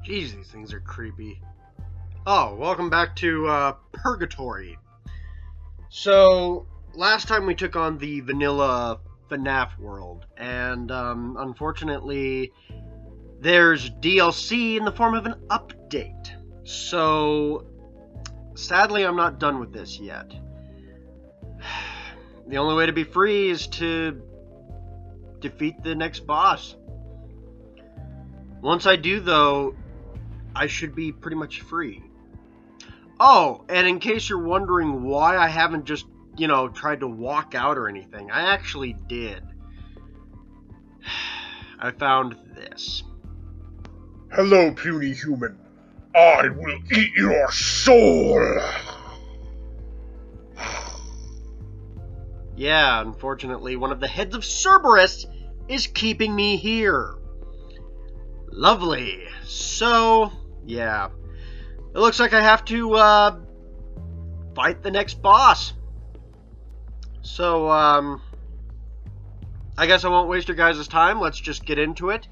Jeez, these things are creepy. Oh, welcome back to Purgatory. So, last time we took on the vanilla FNAF World, and unfortunately, there's DLC in the form of an update. So, sadly, I'm not done with this yet. The only way to be free is to defeat the next boss. Once I do, though, I should be pretty much free. Oh, and in case you're wondering why I haven't just, tried to walk out or anything, I actually did. I found this. Hello, puny human. I will eat your soul. Yeah, unfortunately, one of the heads of Cerberus is keeping me here. Lovely. So, yeah. It looks like I have to, fight the next boss. So, I guess I won't waste your guys' time. Let's just get into it.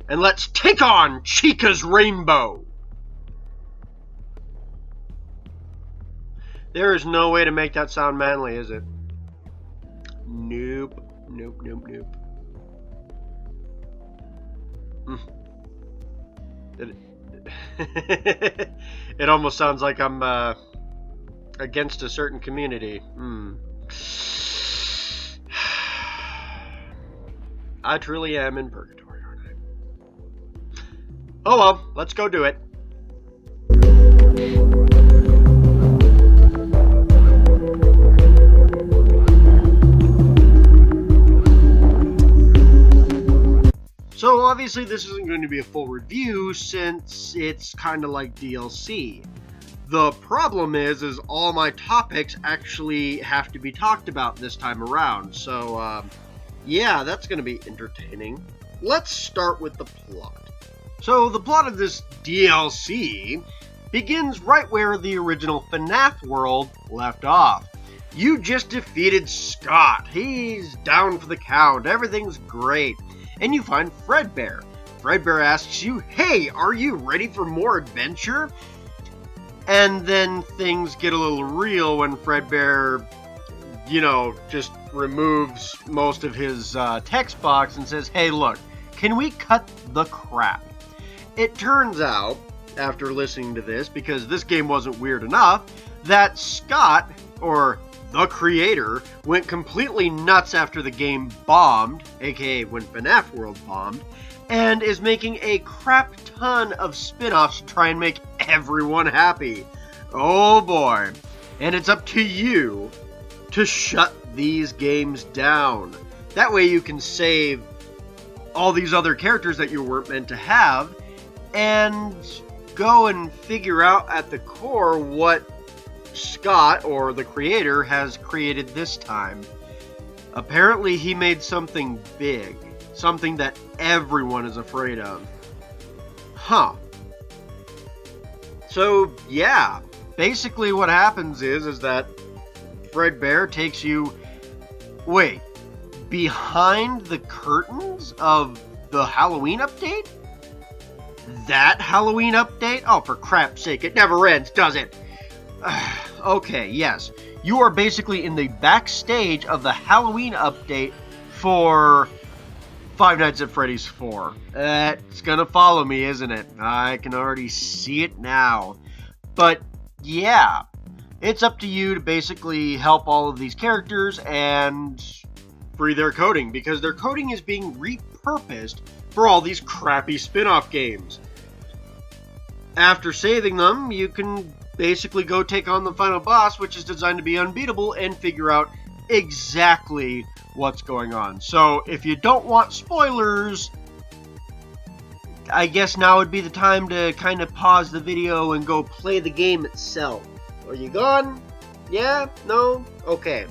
And let's take on Chica's rainbow. There is no way to make that sound manly, is it? Nope. Nope, nope, nope. It almost sounds like I'm against a certain community. I truly am in purgatory, aren't I? Oh well, let's go do it. So obviously this isn't going to be a full review since it's kind of like DLC. The problem is all my topics actually have to be talked about this time around. So yeah, that's going to be entertaining. Let's start with the plot. So the plot of this DLC begins right where the original FNAF World left off. You just defeated Scott. He's down for the count. Everything's great. And you find Fredbear. Fredbear asks you, hey, are you ready for more adventure? And then things get a little real when Fredbear, just removes most of his text box and says, hey, look, can we cut the crap? It turns out, after listening to this, because this game wasn't weird enough, that Scott, or the creator, went completely nuts after the game bombed, aka when FNAF World bombed, and is making a crap ton of spin-offs to try and make everyone happy. Oh boy. And it's up to you to shut these games down. That way you can save all these other characters that you weren't meant to have, and go and figure out at the core what Scott, or the creator, has created this time. Apparently he made something big. Something that everyone is afraid of. Huh. So, yeah. Basically what happens is that Fredbear takes you, behind the curtains of the Halloween update? That Halloween update? Oh, for crap's sake, it never ends, does it? Okay, yes. You are basically in the backstage of the Halloween update for Five Nights at Freddy's 4. It's gonna follow me, isn't it? I can already see it now. But, yeah. It's up to you to basically help all of these characters and free their coding, because their coding is being repurposed for all these crappy spin-off games. After saving them, you can basically go take on the final boss, which is designed to be unbeatable, and figure out exactly what's going on. So, if you don't want spoilers, I guess now would be the time to kind of pause the video and go play the game itself. Are you gone? Yeah? No? Okay.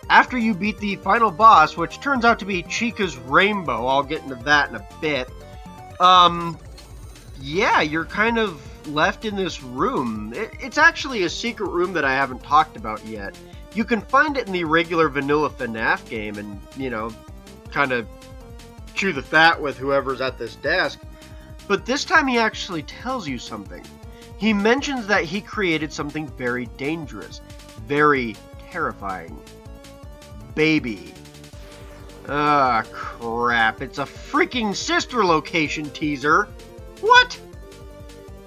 After you beat the final boss, which turns out to be Chica's rainbow, I'll get into that in a bit, yeah, you're kind of left in this room. It's actually a secret room that I haven't talked about yet. You can find it in the regular vanilla FNAF game and, kind of chew the fat with whoever's at this desk. But this time he actually tells you something. He mentions that he created something very dangerous, very terrifying. Baby. Ah, crap. It's a freaking sister location teaser. What?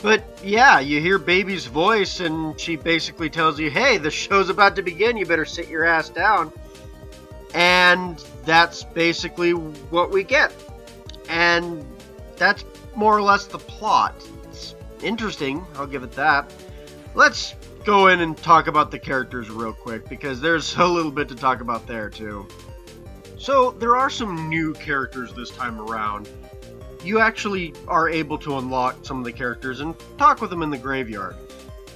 But yeah, you hear Baby's voice and she basically tells you, hey, the show's about to begin, you better sit your ass down. And that's basically what we get. And that's more or less the plot. It's interesting, I'll give it that. Let's go in and talk about the characters real quick, because there's a little bit to talk about there too. So there are some new characters this time around. You actually are able to unlock some of the characters and talk with them in the graveyard.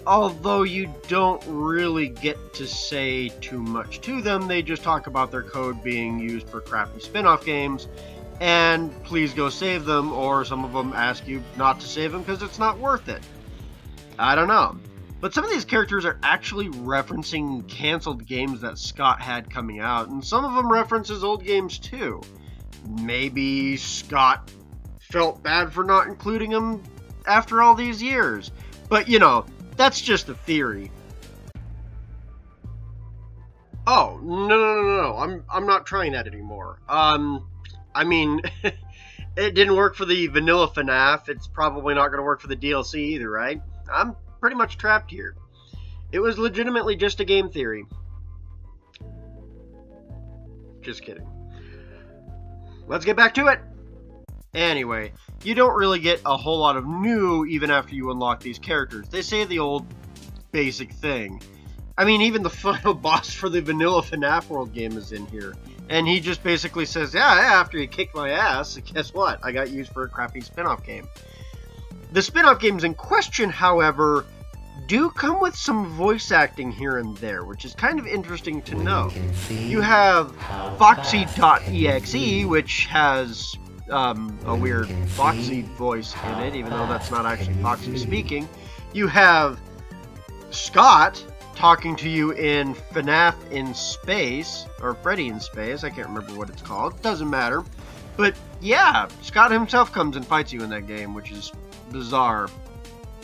Although you don't really get to say too much to them, they just talk about their code being used for crappy spin-off games, and please go save them, or some of them ask you not to save them because it's not worth it. I don't know. But some of these characters are actually referencing canceled games that Scott had coming out, and some of them reference his old games too. Maybe Scott felt bad for not including him after all these years. But, you know, that's just a theory. Oh, no. I'm not trying that anymore. I mean, it didn't work for the vanilla FNAF. It's probably not going to work for the DLC either, right? I'm pretty much trapped here. It was legitimately just a game theory. Just kidding. Let's get back to it. Anyway, you don't really get a whole lot of new even after you unlock these characters. They say the old basic thing. I mean, even the final boss for the vanilla FNAF World game is in here. And he just basically says, yeah, after you kicked my ass, guess what? I got used for a crappy spin-off game. The spin-off games in question, however, do come with some voice acting here and there, which is kind of interesting to know. You have Foxy.EXE, which has a weird Foxy voice in it, even though that's not actually Foxy speaking. You have Scott talking to you in FNAF in Space, or Freddy in Space, I can't remember what it's called, doesn't matter. But yeah, Scott himself comes and fights you in that game, which is bizarre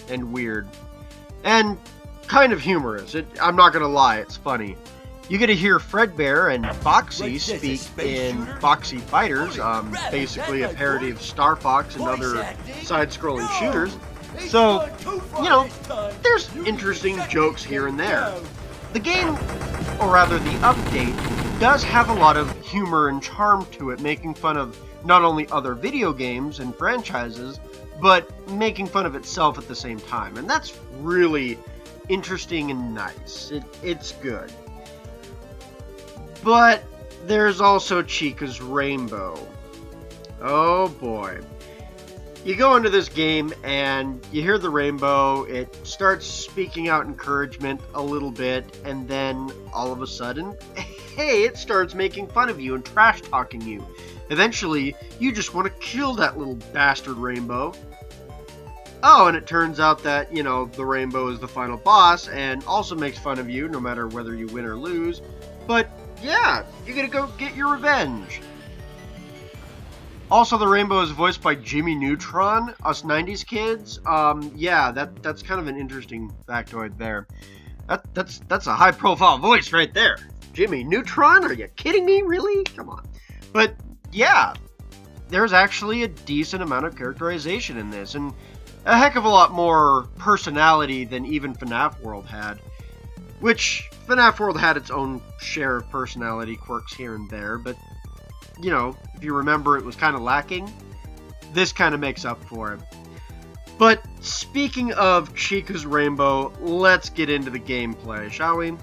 and weird. And kind of humorous. I'm not gonna lie, it's funny. You get to hear Fredbear and Foxy speak in Foxy Fighters, basically a parody of Star Fox and other side-scrolling shooters. So, you know, there's interesting jokes here and there. The game, or rather the update, does have a lot of humor and charm to it, making fun of not only other video games and franchises, but making fun of itself at the same time. And that's really interesting and nice. It's good. But there's also Chica's Rainbow. Oh boy. You go into this game and you hear the rainbow, it starts speaking out encouragement a little bit, and then all of a sudden, hey, it starts making fun of you and trash talking you. Eventually, you just want to kill that little bastard rainbow. Oh, and it turns out that, you know, the rainbow is the final boss and also makes fun of you no matter whether you win or lose. But yeah, you're gonna go get your revenge. Also, the rainbow is voiced by Jimmy Neutron, us 90s kids. Yeah, that's kind of an interesting factoid there. That's a high-profile voice right there. Jimmy Neutron? Are you kidding me? Really? Come on. But yeah, there's actually a decent amount of characterization in this, and a heck of a lot more personality than even FNAF World had. Which, FNAF World had its own share of personality quirks here and there, but you know, if you remember, it was kind of lacking. This kind of makes up for it. But speaking of Chica's Rainbow, let's get into the gameplay, shall we?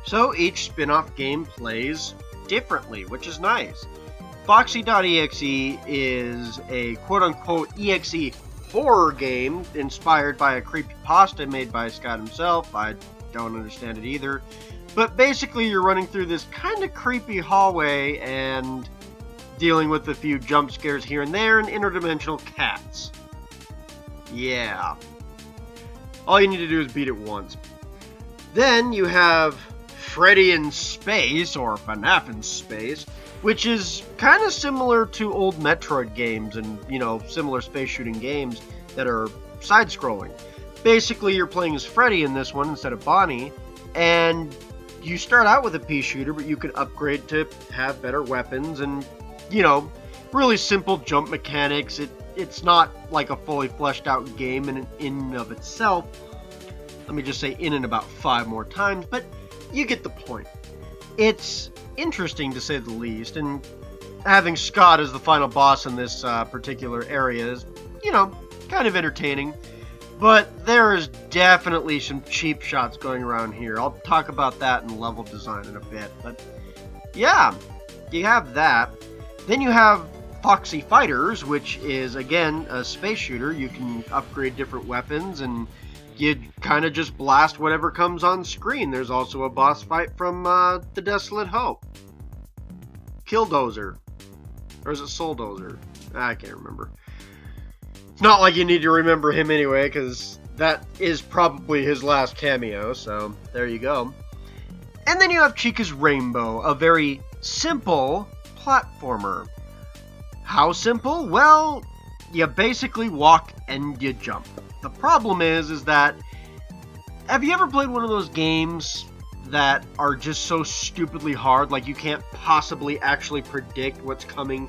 So each spin-off game plays differently, which is nice. Foxy.EXE is a quote-unquote EXE horror game inspired by a creepypasta made by Scott himself. I don't understand it either. But basically, you're running through this kind of creepy hallway and dealing with a few jump scares here and there and interdimensional cats. Yeah. All you need to do is beat it once. Then you have Freddy in Space, or FNAF in Space, which is kind of similar to old Metroid games and, similar space shooting games that are side-scrolling. Basically, you're playing as Freddy in this one instead of Bonnie, and you start out with a pea shooter, but you can upgrade to have better weapons and, really simple jump mechanics. It's not like a fully fleshed out game in and of itself. Let me just say in and about 5 more times, but you get the point. It's interesting to say the least, and having Scott as the final boss in this particular area is, kind of entertaining. But there is definitely some cheap shots going around here. I'll talk about that in level design in a bit. But yeah, you have that. Then you have Foxy Fighters, which is, again, a space shooter. You can upgrade different weapons, and you kind of just blast whatever comes on screen. There's also a boss fight from The Desolate Hope. Killdozer. Or is it Souldozer? I can't remember. It's not like you need to remember him anyway, because that is probably his last cameo, so there you go. And then you have Chica's Rainbow, a very simple platformer. How simple? Well, you basically walk and you jump. The problem is that, have you ever played one of those games that are just so stupidly hard, like you can't possibly actually predict what's coming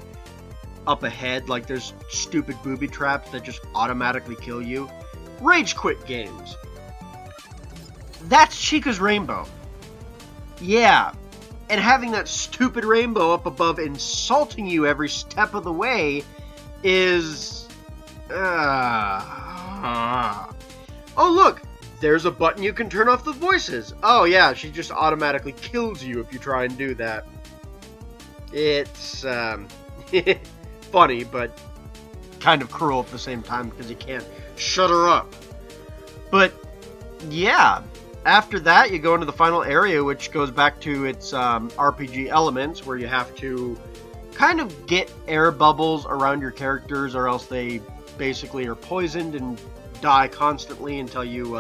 up ahead, like there's stupid booby traps that just automatically kill you? Rage quit games. That's Chica's Rainbow. Yeah, and having that stupid rainbow up above insulting you every step of the way is... Oh look, there's a button you can turn off the voices. Oh yeah, she just automatically kills you if you try and do that. It's funny, but kind of cruel at the same time because you can't shut her up. But yeah, after that you go into the final area, which goes back to its RPG elements, where you have to kind of get air bubbles around your characters, or else they basically are poisoned and die constantly until you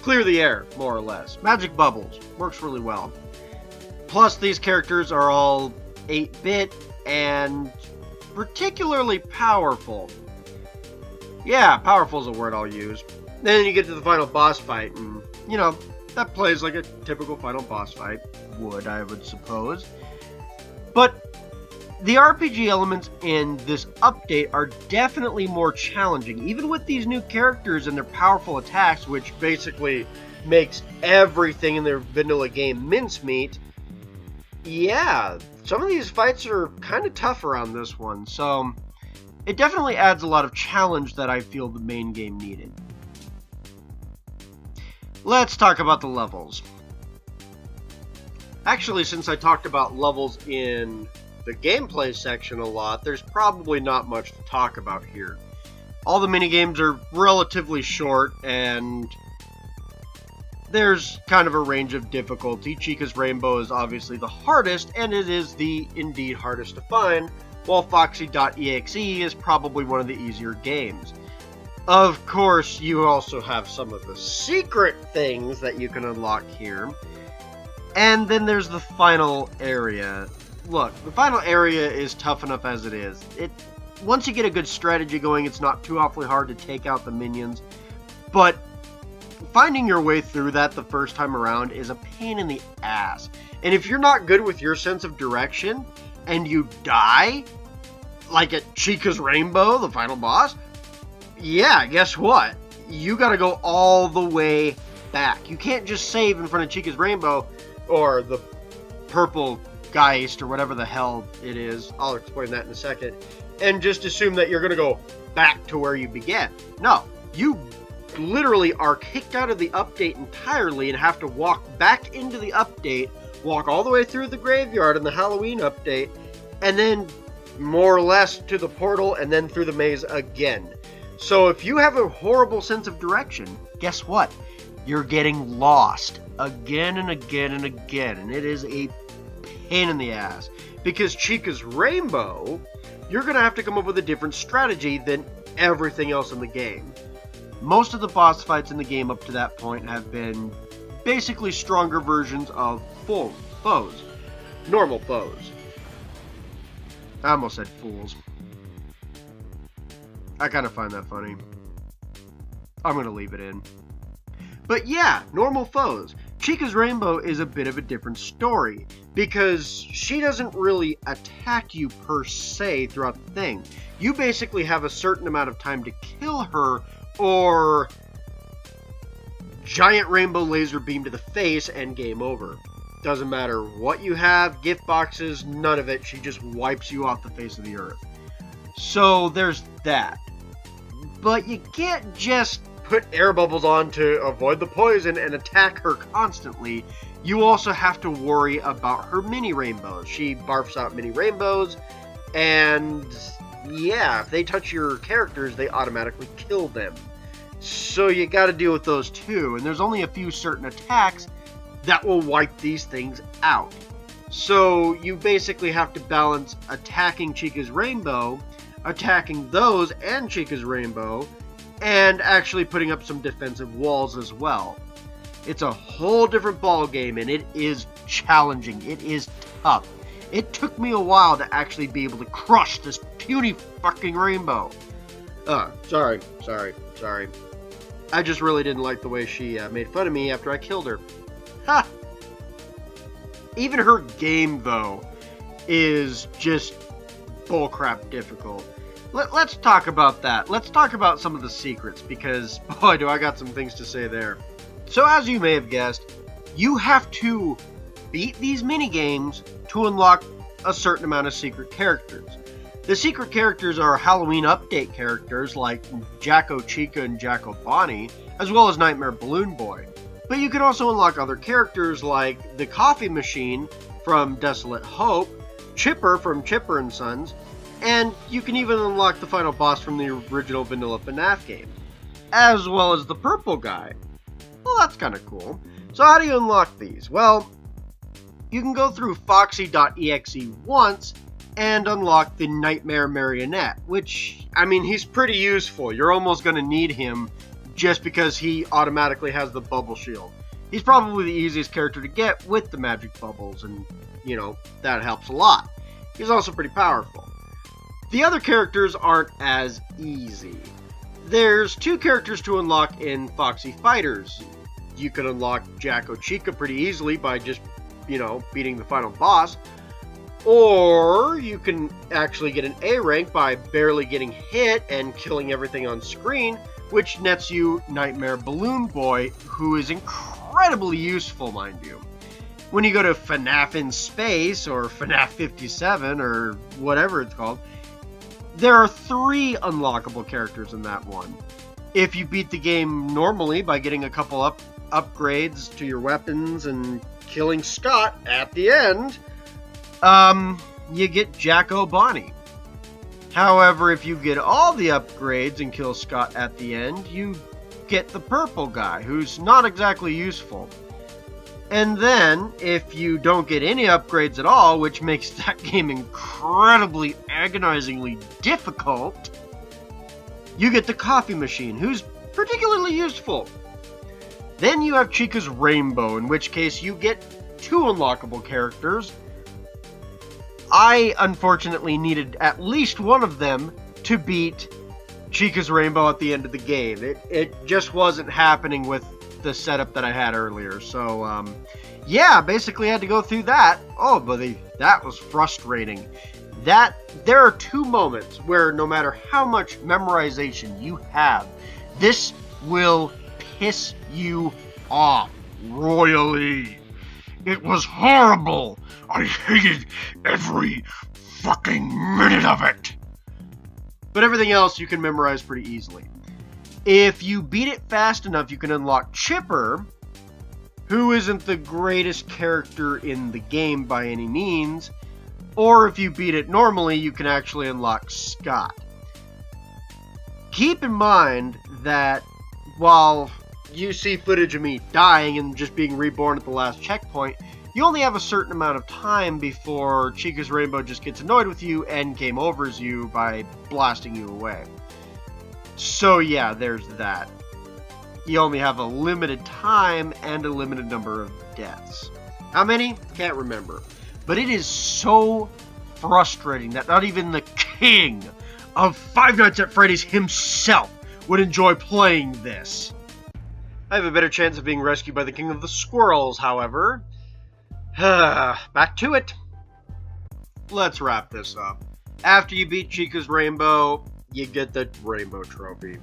clear the air, more or less. Magic bubbles works really well. Plus, these characters are all 8-bit and particularly powerful. Yeah, powerful is a word I'll use. Then you get to the final boss fight, and, that plays like a typical final boss fight would, I would suppose. But the RPG elements in this update are definitely more challenging, even with these new characters and their powerful attacks, which basically makes everything in their vanilla game mincemeat. Yeah, some of these fights are kind of tough around this one, so it definitely adds a lot of challenge that I feel the main game needed. Let's talk about the levels. Actually, since I talked about levels in the gameplay section a lot, there's probably not much to talk about here. All the minigames are relatively short, and there's kind of a range of difficulty. Chica's Rainbow is obviously the hardest, and it is the indeed hardest to find, while Foxy.EXE is probably one of the easier games. Of course, you also have some of the secret things that you can unlock here. And then there's the final area. Look, the final area is tough enough as it is. Once you get a good strategy going, it's not too awfully hard to take out the minions. But finding your way through that the first time around is a pain in the ass. And if you're not good with your sense of direction, and you die, like at Chica's Rainbow, the final boss, yeah, guess what? You gotta go all the way back. You can't just save in front of Chica's Rainbow, or the purple Geist, or whatever the hell it is. I'll explain that in a second. And just assume that you're gonna go back to where you began. No, you literally are kicked out of the update entirely and have to walk back into the update, walk all the way through the graveyard in the Halloween update, and then more or less to the portal, and then through the maze again. So if you have a horrible sense of direction, guess what? You're getting lost again and again and again, and it is a pain in the ass. Because Chica's Rainbow, you're going to have to come up with a different strategy than everything else in the game. Most of the boss fights in the game up to that point have been basically stronger versions of foes, normal foes. I almost said fools. I kind of find that funny. I'm going to leave it in. But yeah, normal foes. Chica's Rainbow is a bit of a different story, because she doesn't really attack you per se throughout the thing. You basically have a certain amount of time to kill her, or giant rainbow laser beam to the face and game over. Doesn't matter what you have, gift boxes, none of it, she just wipes you off the face of the earth. So there's that. But you can't just put air bubbles on to avoid the poison and attack her constantly. You also have to worry about her mini rainbows. She barfs out mini rainbows, and yeah, if they touch your characters, they automatically kill them. So you gotta deal with those too, and there's only a few certain attacks that will wipe these things out. So you basically have to balance attacking Chica's Rainbow, attacking those and Chica's Rainbow, and actually putting up some defensive walls as well. It's a whole different ball game, and it is challenging. It is tough. It took me a while to actually be able to crush this puny fucking rainbow. Sorry. I just really didn't like the way she made fun of me after I killed her. Ha! Even her game, though, is just bullcrap difficult. Let's talk about that. Let's talk about some of the secrets, because boy, do I got some things to say there. So as you may have guessed, you have to beat these minigames to unlock a certain amount of secret characters. The secret characters are Halloween update characters like Jacko Chica and Jacko Bonnie, as well as Nightmare Balloon Boy. But you can also unlock other characters like the Coffee Machine from Desolate Hope, Chipper from Chipper and Sons, and you can even unlock the final boss from the original vanilla FNAF game, as well as the purple guy. Well, that's kind of cool. So how do you unlock these? Well, you can go through Foxy.EXE once and unlock the Nightmare Marionette, which, I mean, he's pretty useful. You're almost going to need him just because he automatically has the bubble shield. He's probably the easiest character to get with the magic bubbles, and, you know, that helps a lot. He's also pretty powerful. The other characters aren't as easy. There's two characters to unlock in Foxy Fighters. You can unlock Jacko Chica pretty easily by just, you know, beating the final boss. Or you can actually get an A rank by barely getting hit and killing everything on screen, which nets you Nightmare Balloon Boy, who is incredibly useful, mind you. When you go to FNAF in Space, or FNAF 57, or whatever it's called, there are 3 unlockable characters in that one. If you beat the game normally by getting a couple upgrades to your weapons and killing Scott at the end, you get Jacko Bonnie. However, if you get all the upgrades and kill Scott at the end, you get the purple guy, who's not exactly useful. And then, if you don't get any upgrades at all, which makes that game incredibly, agonizingly difficult, you get the Coffee Machine, who's particularly useful. Then you have Chica's Rainbow, in which case you get 2 unlockable characters. I, unfortunately, needed at least one of them to beat Chica's Rainbow at the end of the game. It just wasn't happening with the setup that I had earlier. So, yeah, basically had to go through that. Oh, but that was frustrating. There are 2 moments where no matter how much memorization you have, this will piss you off royally. It was horrible. I hated every fucking minute of it. But everything else you can memorize pretty easily. If you beat it fast enough, you can unlock Chipper, who isn't the greatest character in the game by any means. Or if you beat it normally, you can actually unlock Scott. Keep in mind that while you see footage of me dying and just being reborn at the last checkpoint, you only have a certain amount of time before Chica's Rainbow just gets annoyed with you and game overs you by blasting you away. So yeah, there's that. You only have a limited time and a limited number of deaths. How many? Can't remember. But it is so frustrating that not even the king of Five Nights at Freddy's himself would enjoy playing this. I have a better chance of being rescued by the king of the squirrels, however. Back to it. Let's wrap this up. After you beat Chica's rainbow, you get the rainbow trophy.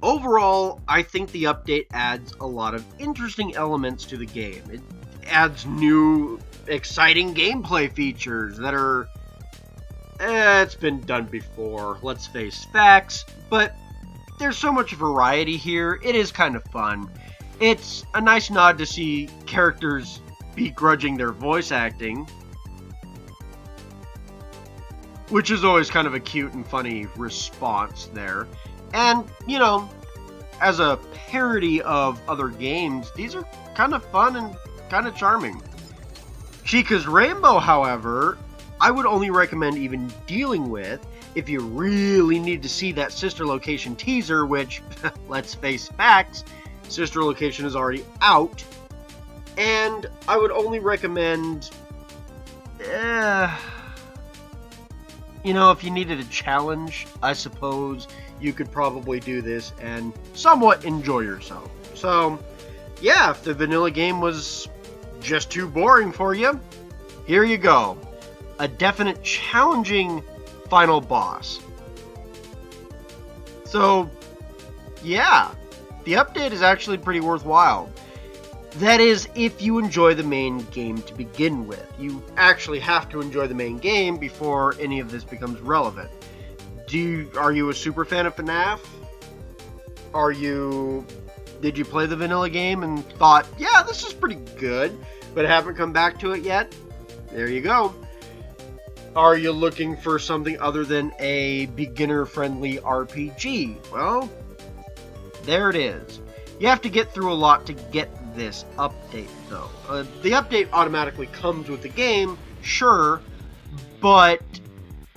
Overall, I think the update adds a lot of interesting elements to the game. It adds new, exciting gameplay features that are... it's been done before, let's face facts, but there's so much variety here, it is kind of fun. It's a nice nod to see characters begrudging their voice acting, which is always kind of a cute and funny response there. And, you know, as a parody of other games, these are kind of fun and kind of charming. Chica's Rainbow, however, I would only recommend even dealing with if you really need to see that sister location teaser, which, let's face facts, sister location is already out. And I would only recommend... you know, if you needed a challenge, I suppose you could probably do this and somewhat enjoy yourself. So, yeah, if the vanilla game was just too boring for you, here you go. A definite challenging final boss. So, yeah, the update is actually pretty worthwhile. That is, if you enjoy the main game to begin with. You actually have to enjoy the main game before any of this becomes relevant. Are you a super fan of FNAF? Did you play the vanilla game and thought, yeah, this is pretty good, but haven't come back to it yet? There you go. Are you looking for something other than a beginner-friendly RPG? Well, there it is. You have to get through a lot to get this update, though. The update automatically comes with the game, sure, but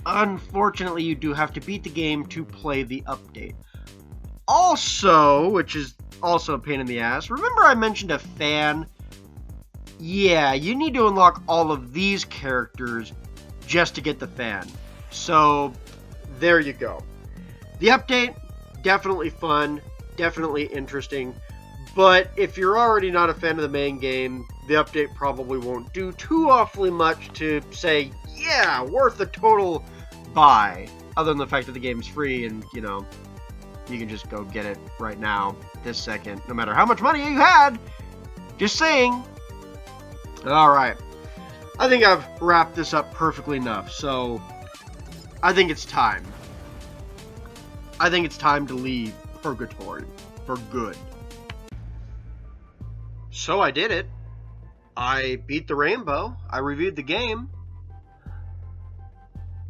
unfortunately you do have to beat the game to play the update. Also, which is also a pain in the ass, remember I mentioned a fan? Yeah, you need to unlock all of these characters just to get the fan. So, there you go. The update, definitely fun, definitely interesting, but if you're already not a fan of the main game, the update probably won't do too awfully much to say, yeah, worth the total buy, other than the fact that the game's free and, you know, you can just go get it right now, this second, no matter how much money you had. Just saying. Alright. I think I've wrapped this up perfectly enough, so I think it's time. I think it's time to leave Purgatory for good. So I did it. I beat the rainbow. I reviewed the game.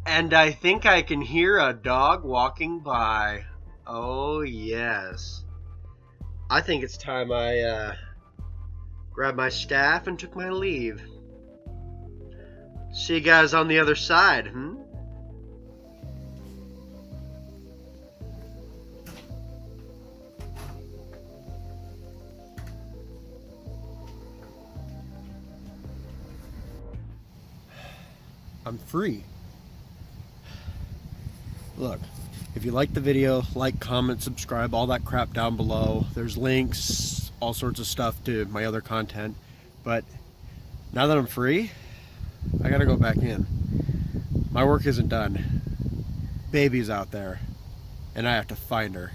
And I think I can hear a dog walking by. Oh, yes. I think it's time I grabbed my staff and took my leave. See you guys on the other side, I'm free. Look, if you like the video, like, comment, subscribe, all that crap down below. There's links, all sorts of stuff to my other content. But now that I'm free, I gotta go back in. My work isn't done. Baby's out there, and I have to find her.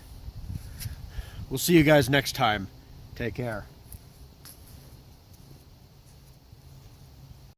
We'll see you guys next time. Take care.